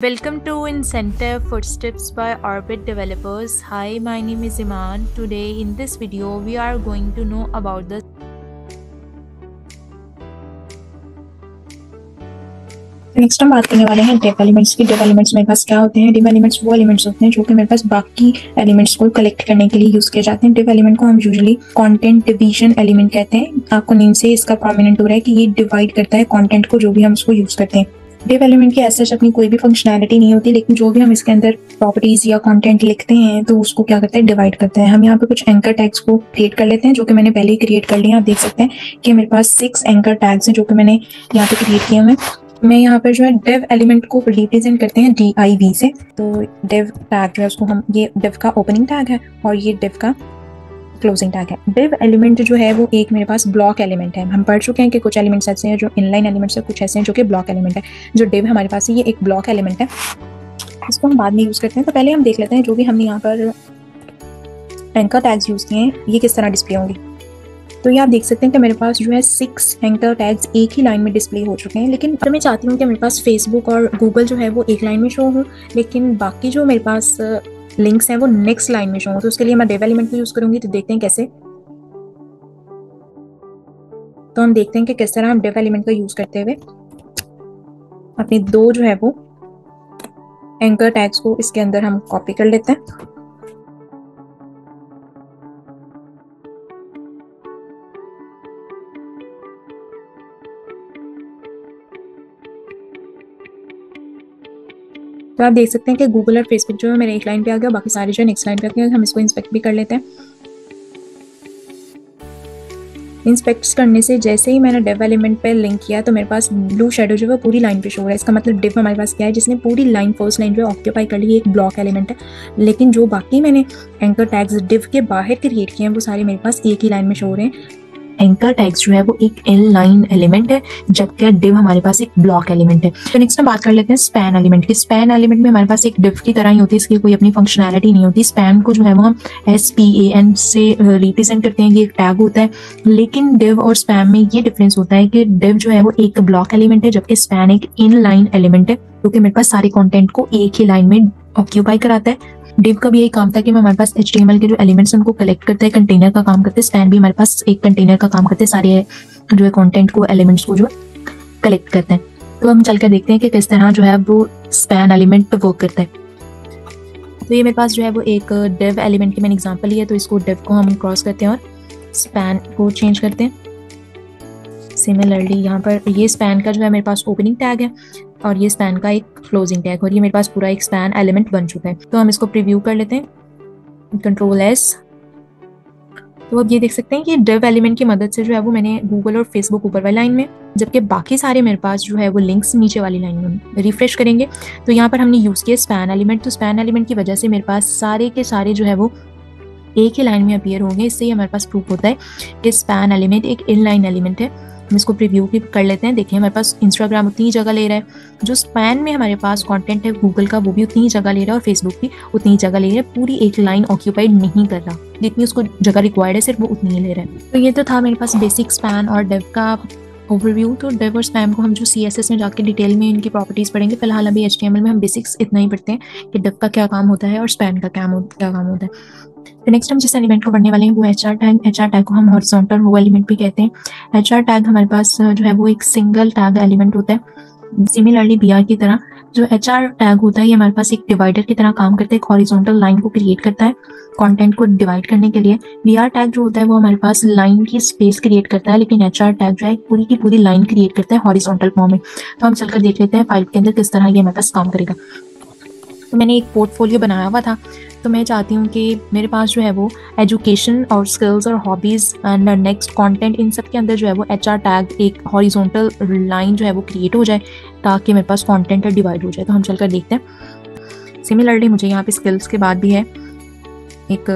Welcome to Incentive Footsteps by Orbit Developers. Hi, my name is Iman. Today in this video we are going to know about the next हम बात करने वाले हैं div elements की। Div elements मेरे पास क्या होते हैं? डिव एलिमेंट्स वो एलिमेंट्स होते हैं जो कि मेरे पास बाकी एलिमेंट्स को कलेक्ट करने के लिए यूज किए जाते हैं। डिव एलिमेंट को हम यूजुअली कंटेंट डिवीजन एलिमेंट कहते हैं। आपको नेम से इसका प्रोमिनेंट हो रहा है कि ये डिवाइड करता है कंटेंट को जो भी हम उसको यूज करते हैं। डिव एलिमेंट की ऐसे अपनी कोई भी फंक्शनैलिटी नहीं होती, लेकिन जो भी हम इसके अंदर प्रॉपर्टीज या कंटेंट लिखते हैं तो उसको क्या करता है, डिवाइड करता है। हम यहाँ पे कुछ एंकर टैग्स को क्रिएट कर लेते हैं जो कि मैंने पहले ही क्रिएट कर लिया। आप देख सकते हैं कि मेरे पास 6 एंकर टैग्स हैं जो कि मैंने यहाँ पे क्रिएट किए हुए हैं। मैं यहाँ पर जो है डिव एलिमेंट को रिप्रेजेंट करते हैं div से। तो डिव टैग जो है उसको हम, ये डिव का ओपनिंग टैग है और ये डिव का क्लोजिंग टैग है। डिव एलिमेंट जो है वो एक मेरे पास ब्लॉक एलिमेंट है। हम पढ़ चुके हैं कि कुछ एलिमेंट्स ऐसे हैं जो इनलाइन एलिमेंट्स है, कुछ ऐसे हैं जो कि ब्लॉक एलिमेंट है। जो डिव हमारे पास है ये एक ब्लॉक एलिमेंट है, इसको हम बाद में यूज करते हैं। तो पहले हम देख लेते हैं जो भी हमने यहाँ पर एंकर टैग्स यूज किए हैं ये किस तरह डिस्प्ले होंगे। तो ये आप देख सकते हैं कि मेरे पास जो है 6 एंकर टैग्स एक ही लाइन में डिस्प्ले हो चुके हैं। लेकिन अगर मैं चाहती हूँ कि मेरे पास फेसबुक और गूगल जो है वो एक लाइन में शो हो, लेकिन बाकी जो मेरे पास लिंक्स हैं वो नेक्स्ट लाइन में शो हो, तो उसके लिए मैं डिव एलिमेंट को यूज करूंगी। तो देखते हैं कैसे। तो हम देखते हैं कि किस तरह हम डिव एलिमेंट का यूज करते हुए अपनी दो जो है वो एंकर टैग्स को इसके अंदर हम कॉपी कर लेते हैं। तो आप देख सकते हैं कि गूगल और फेसबुक जो है मेरे एक लाइन पे आ गया, बाकी सारे जो है नेक्स्ट लाइन पे आ गए। हम इसको इंस्पेक्ट भी कर लेते हैं। इंस्पेक्ट करने से जैसे ही मैंने डिव एलिमेंट पे लिंक किया तो मेरे पास ब्लू शेडो जो है पूरी लाइन पे शो हो रहा है। इसका मतलब डिव हमारे पास क्या है, जिसने पूरी लाइन, फर्स्ट लाइन जो है ऑक्यूपाई कर ली। एक ब्लॉक एलिमेंट है, लेकिन जो बाकी मैंने एंकर टैग्स डिव के बाहर क्रिएट किए हैं वो सारे मेरे पास एक ही लाइन में शो हो रहे हैं। एंकर टैग्स जो है वो एक इनलाइन एलिमेंट है, जबकि डिव हमारे पास एक ब्लॉक एलिमेंट है। तो नेक्स्ट हम बात कर लेते हैं स्पैन एलिमेंट की। स्पैन एलिमेंट में हमारे पास एक डिव की तरह ही होती है, इसकी कोई अपनी फंक्शनैलिटी नहीं होती। स्पैन को जो है वो हम SPAN से रिप्रेजेंट करते हैं, ये एक टैग होता है। लेकिन डिव और स्पैन में ये डिफरेंस होता है कि डिव जो है वो एक ब्लॉक एलिमेंट है, जबकि स्पैन एक इनलाइन एलिमेंट है, क्योंकि मेरे पास सारे कॉन्टेंट को एक ही लाइन में ऑक्यूपाई कराता है। डिव का भी यही काम था कि हमारे पास HTML के जो एलिमेंट्स उनको कलेक्ट करते हैं, कंटेनर का काम करते हैं। स्पैन भी हमारे पास एक कंटेनर का काम करते हैं, सारे जो है कंटेंट को, एलिमेंट्स को जो कलेक्ट करते हैं। तो हम चलकर देखते हैं कि किस तरह जो है वो स्पैन एलिमेंट पे वर्क करता है। तो ये मेरे पास जो है वो एक डिव एलिमेंट की मैंने एग्जांपल ली है। तो इसको डिव को हम क्रॉस करते हैं और स्पैन को चेंज करते हैं। सिमिलरली यहाँ पर ये स्पैन का जो है मेरे पास ओपनिंग टैग है और ये स्पैन का एक क्लोजिंग टैग, और ये मेरे पास पूरा एक स्पैन एलिमेंट बन चुका है। तो हम इसको प्रीव्यू कर लेते हैं, Ctrl+S। तो अब ये देख सकते हैं कि डिव एलिमेंट की मदद से जो है वो मैंने गूगल और फेसबुक ऊपर वाली लाइन में, जबकि बाकी सारे मेरे पास जो है वो लिंक्स नीचे वाली लाइन में। रिफ्रेश करेंगे तो यहाँ पर हमने यूज़ किया स्पैन एलिमेंट। तो स्पैन एलिमेंट की वजह से मेरे पास सारे के सारे जो है वो एक ही लाइन में अपीयर होंगे। इससे ही हमारे पास प्रूफ होता है कि स्पैन एलिमेंट एक इनलाइन एलिमेंट है। हम इसको प्रीव्यू भी कर लेते हैं। देखिए हमारे पास इंस्टाग्राम उतनी ही जगह ले रहा है, जो स्पैन में हमारे पास कंटेंट है गूगल का वो भी उतनी ही जगह ले रहा है, और फेसबुक भी उतनी ही जगह ले रहा है। पूरी एक लाइन ऑक्यूपाइड नहीं कर रहा, जितनी उसको जगह रिक्वायर्ड है सिर्फ वो उतनी ही ले रहा है। तो ये तो था मेरे पास बेसिक स्पैन और डिव का ओवरव्यू। तो डिव और स्पैन को हम जो CSS में जाके डिटेल में इनकी प्रॉपर्टीज पढ़ेंगे। फिलहाल अभी HTML में हम बेसिक्स इतना ही पढ़ते हैं कि डिव का क्या काम होता है और स्पैन का क्या काम होता है। तो नेक्स्ट हम जिस एलिमेंट को पढ़ने वाले हैं वो HR टैग। HR टैग को हम हॉरिजॉन्टल रो एलिमेंट भी कहते हैं। HR टैग हमारे पास जो है वो एक सिंगल टैग एलिमेंट होता है। सिमिलरली BR की तरह जो HR टैग होता है ये हमारे पास एक डिवाइडर की तरह काम करता है, एक हॉरिजॉन्टल लाइन को क्रिएट करता है कंटेंट को डिवाइड करने के लिए। BR टैग जो होता है वो हमारे पास लाइन की स्पेस क्रिएट करता है, लेकिन HR टैग जो है पूरी की पूरी लाइन क्रिएट करता है हॉरिजॉन्टल फॉर्म में। तो हम चलकर देख लेते हैं फाइल के अंदर किस तरह ये हमारे पास काम करेगा। तो मैंने एक पोर्टफोलियो बनाया हुआ था, तो मैं चाहती हूँ कि मेरे पास जो है वो एजुकेशन और स्किल्स और हॉबीज़ एंड नेक्स्ट कंटेंट, इन सब के अंदर जो है वो HR टैग एक हॉरिजॉन्टल लाइन जो है वो क्रिएट हो जाए, ताकि मेरे पास कंटेंट डिवाइड हो जाए। तो हम चलकर देखते हैं। सिमिलरली मुझे यहाँ पे स्किल्स के बाद भी है एक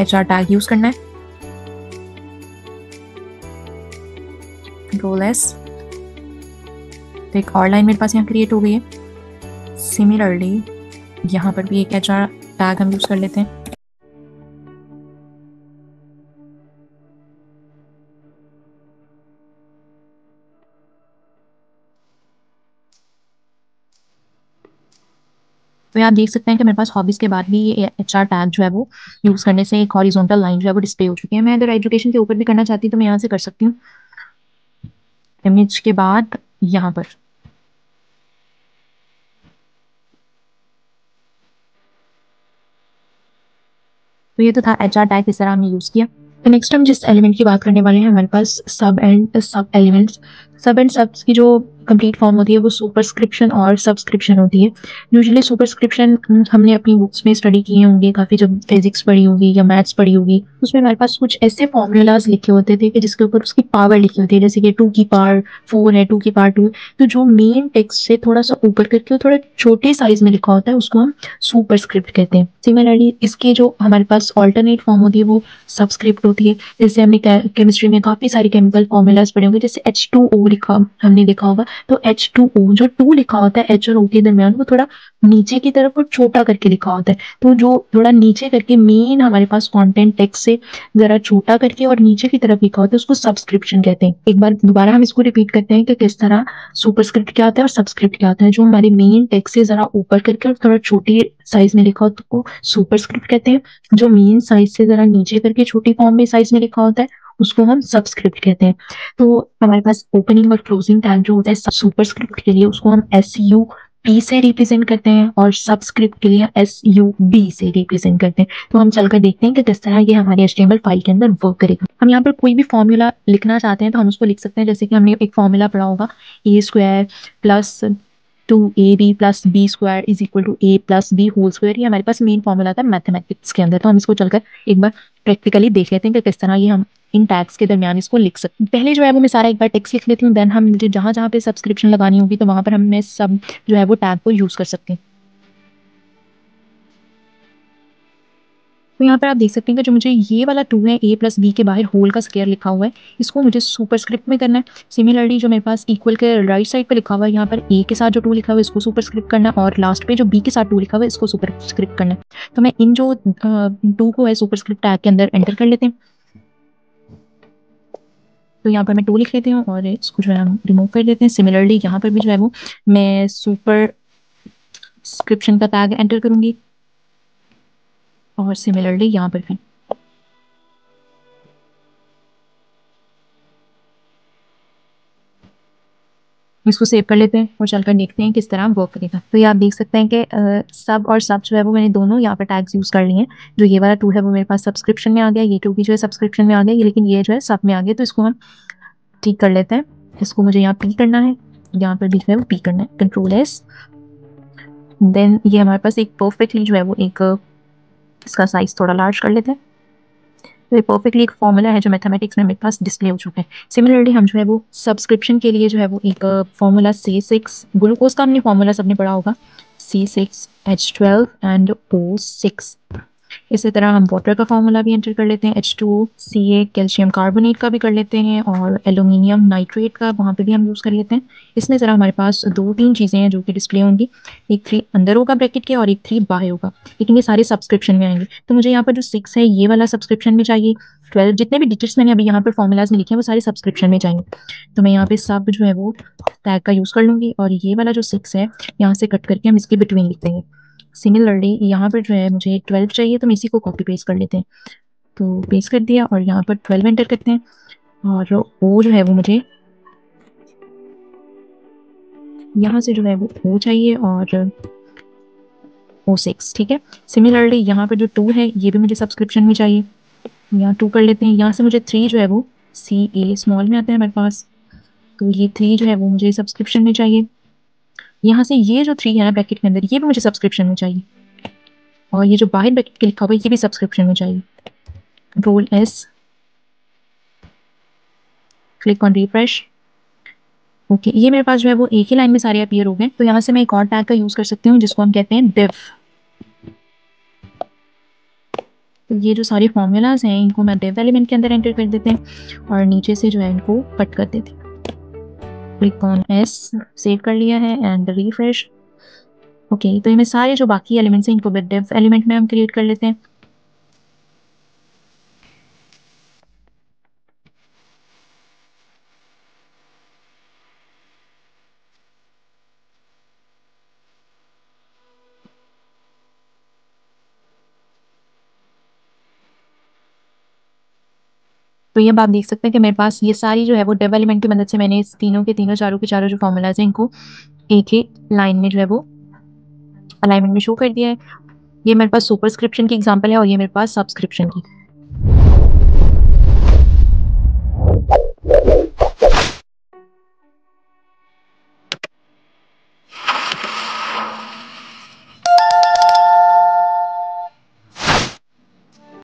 HR टैग यूज़ करना है, Ctrl+S। तो एक और लाइन मेरे पास यहाँ क्रिएट हो गई है। सिमिलरली यहाँ पर भी एक HR टैग हम यूज़ कर लेते हैं। तो आप देख सकते हैं कि मेरे पास हॉबीज़ के बाद भी ये एचआर टैग जो है वो यूज़ करने से एक हॉरिजॉन्टल लाइन जो है वो डिस्प्ले हो चुकी है। मैं अगर एजुकेशन के ऊपर भी करना चाहती हूँ तो मैं यहाँ से कर सकती हूँ। इमेज के बाद यहाँ पर तो ये तो था एचआर टैग, किस तरह हमने यूज़ किया। तो नेक्स्ट हम जिस एलिमेंट की बात करने वाले हैं, हमारे पास सब एंड सब एलिमेंट्स। सब एंड सब्स की जो कंप्लीट फॉर्म होती है वो सुपरस्क्रिप्शन और सब्सक्रिप्शन होती है। यूजुअली सुपरस्क्रिप्शन हमने अपनी बुक्स में स्टडी किए होंगे, काफ़ी जब फिजिक्स पढ़ी होगी या मैथ्स पढ़ी होगी, उसमें हमारे पास कुछ ऐसे फॉर्मूलाज लिखे होते थे कि जिसके ऊपर उसकी पावर लिखी होती है, जैसे कि 2 की पावर 4 है, 2 की पावर 2। तो जो मेन टेक्स्ट से थोड़ा सा ऊपर करके थोड़ा छोटे साइज में लिखा होता है उसको हम सुपरस्क्रिप्ट कहते हैं। सिमिलरली इसके जो हमारे पास ऑल्टरनेट फॉर्म होती है वो सबस्क्रिप्ट होती है। जैसे हमने केमिस्ट्री में काफी सारे केमिकल फॉर्मूलाज पढ़े होंगे, जैसे H2O लिखा हमने देखा होगा, तो H2O जो 2 लिखा होता है H और O के दरमियान, वो थोड़ा नीचे की तरफ और छोटा करके लिखा होता है। तो जो थोड़ा नीचे करके मेन हमारे पास कंटेंट टेक्स्ट से जरा छोटा करके और नीचे की तरफ लिखा होता है उसको सब्सक्रिप्शन कहते हैं। एक बार दोबारा हम इसको रिपीट करते हैं कि किस तरह सुपरस्क्रिप्ट क्या होता है और सब्सक्रिप्ट क्या होता है। जो हमारे मेन टेक्स्ट से जरा ऊपर करके और थोड़ा छोटी साइज में लिखा होता है उसको सुपरस्क्रिप्ट कहते हैं। जो मेन साइज से जरा नीचे करके छोटी फॉर्म में साइज में लिखा होता है उसको हम सबस्क्रिप्ट कहते हैं। तो हमारे पास ओपनिंग और क्लोजिंग टैग जो होता है सुपरस्क्रिप्ट के लिए उसको हम SUP से रिप्रेजेंट करते हैं और सबस्क्रिप्ट के लिए SUB से रिप्रेजेंट करते हैं। तो हम चलकर देखते हैं कि किस तरह ये हमारी HTML फाइल के अंदर वर्क करेगा। हम यहाँ पर कोई भी फॉर्मूला लिखना चाहते हैं तो हम उसको लिख सकते हैं, जैसे कि हमने एक फॉर्मूला पढ़ा होगा A² plus 2AB plus B square is equal to A plus B whole square. ये हमारे पास मेन फॉर्मूला था मैथमेटिक्स के अंदर। तो हम इसको चलकर एक बार प्रैक्टिकली देख लेते हैं कि किस तरह ये हम इन टैग्स के दरमियान इसको लिख सकते हैं। पहले जो है वो मैं सारा एक बार टेक्स्ट लिख लेती हूँ, देन हम मुझे जहाँ जहाँ पे सब्सक्रिप्शन लगानी होगी तो वहाँ पर हम सब जो है वो टैग को यूज़ कर सकते हैं। तो यहाँ पर आप देख सकते हैं कि जो मुझे ये वाला 2 है, A प्लस B के बाहर होल का स्क्वायर लिखा हुआ है, इसको मुझे सुपरस्क्रिप्ट में करना है। सिमिलरली जो मेरे पास इक्वल के राइट साइड पे लिखा हुआ है, यहाँ पर A के साथ जो 2 लिखा हुआ है इसको सुपरस्क्रिप्ट करना है और लास्ट पे जो B के साथ 2 लिखा हुआ है इसको सुपरस्क्रिप्ट करना है। तो मैं इन जो 2 को है सुपरस्क्रिप्ट टैग के अंदर एंटर कर लेते हैं। तो यहाँ पर मैं 2 लिख लेती हूँ और इसको जो है हम रिमूव कर देते हैं। सिमिलरली यहाँ पर भी जो है वो मैं सुपरस्क्रिप्शन का टैग एंटर करूँगी और सिमिलरली यहाँ पर भी इसको सेव कर लेते हैं और चलकर देखते हैं किस तरह वर्क करेगा। तो ये आप देख सकते हैं कि सब और सब जो है वो मैंने दोनों यहाँ पर टैग्स यूज़ कर लिए हैं। जो ये वाला 2 है वो मेरे पास सब्सक्रिप्शन में आ गया, ये 2 भी जो है सब्सक्रिप्शन में आ गया, लेकिन ये जो है सब में आ गया। तो इसको हम ठीक कर लेते हैं। इसको मुझे यहाँ P करना है, यहाँ पर भी जो है वो P करना है, Ctrl+S। देन ये हमारे पास एक परफेक्टली जो है वो एक इसका साइज थोड़ा लार्ज कर लेते हैं। तो ये परफेक्टली एक फॉर्मूला है जो मैथमेटिक्स में मेरे पास डिस्प्ले हो चुका है। सिमिलरली हम जो है वो सब्सक्रिप्शन के लिए जो है वो एक फॉर्मूला C6 ग्लूकोज का हमने फॉर्मूला सबने पढ़ा होगा, C6H12 एंड O6। इसी तरह हम वाटर का फॉर्मूला भी एंटर कर लेते हैं, H2Ca कैल्शियम कार्बोनेट का भी कर लेते हैं और एल्यूमिनियम नाइट्रेट का वहाँ पे भी हम यूज़ कर लेते हैं। इसमें ज़रा हमारे पास 2-3 चीज़ें हैं जो कि डिस्प्ले होंगी, एक 3 अंदर होगा ब्रैकेट के और एक 3 बाहर होगा, लेकिन ये सारे सब्सक्रिप्शन में आएंगे। तो मुझे यहाँ पर जो 6 है ये वाला सब्सक्रिप्शन में चाहिए, 12 जितने भी डिजिट्स मैंने अभी यहाँ पर फॉर्मूलाज में लिखे हैं वो सारे सब्सक्रिप्शन में चाहिए। तो मैं यहाँ पे सब जो है वो टैग का यूज़ कर लूँगी और ये वाला जो 6 है यहाँ से कट करके हम इसके बिटवीन लिख देंगे। सिमिलरली यहाँ पर जो है मुझे 12 चाहिए, तो मैं इसी को कॉपी पेस्ट कर लेते हैं। तो पेस्ट कर दिया और यहाँ पर 12 एंटर करते हैं और ओ जो है वो मुझे यहाँ से जो है वो ओ चाहिए और O6, ठीक है। सिमिलरली यहाँ पर जो 2 है ये भी मुझे सब्सक्रिप्शन में चाहिए, यहाँ 2 कर लेते हैं। यहाँ से मुझे 3 जो है वो CA स्मॉल में आता है हमारे पास, तो ये 3 जो है वो मुझे सब्सक्रिप्शन में चाहिए। यहाँ से ये जो 3 है ना ब्रैकेट के अंदर ये भी मुझे सब्सक्रिप्शन में चाहिए और ये जो बाहर ब्रैकेट के लिखा हुआ है ये भी सब्सक्रिप्शन में चाहिए। Ctrl+S, click on refresh. Okay, ये मेरे पास जो है वो एक ही लाइन में सारे अपीयर हो गए। तो यहाँ से मैं एक और टैग का यूज़ कर सकती हूँ जिसको हम कहते हैं div। तो ये जो सारे फॉर्मूलाज हैं इनको मैं div एलिमेंट के अंदर एंटर कर देते हैं और नीचे से जो है इनको कट कर देते हैं। क्लिक ऑन S, सेव कर लिया है एंड रिफ्रेश। ओके, तो इनमें सारे जो बाकी एलिमेंट्स हैं इनको div एलिमेंट में हम क्रिएट कर लेते हैं। तो ये अब आप देख सकते हैं कि मेरे पास ये सारी जो है वो डबल एलिमेंट की मदद से मैंने इस तीनों के तीनों चारों के चारों जो फॉर्मूलाज हैं इनको एक ही लाइन में जो है वो अलाइनमेंट में शो कर दिया है। ये मेरे पास सुपरस्क्रिप्शन की एग्जांपल है और ये मेरे पास सब्सक्रिप्शन की।